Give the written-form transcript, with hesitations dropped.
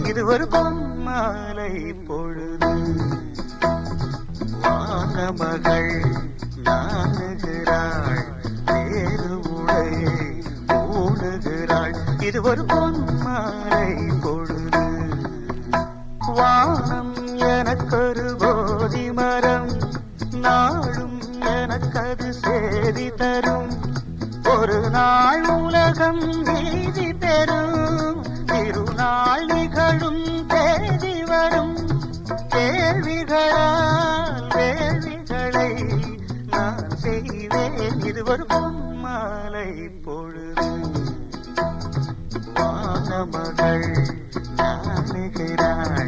இது ஒரு பொன்மாலை பொழுது. வானமகள் நாணுகிறாள், வேறு உடை ஊடுகிறாள். இது ஒரு பொன்மாலை பொழுது. வானம் எனக்கொரு போதி மரம், நாளும் எனக்கது சேதி தரும். ஒரு நாள் உலகம் நீதி பெறும், திருநாள் நிகழும் தேதி வரும். கேள்விகளால் வேள்விகளை நான் செய்வேன். இது ஒரு பொன்மாலை பொழுது. வானமகள் நாணுகிறாள்,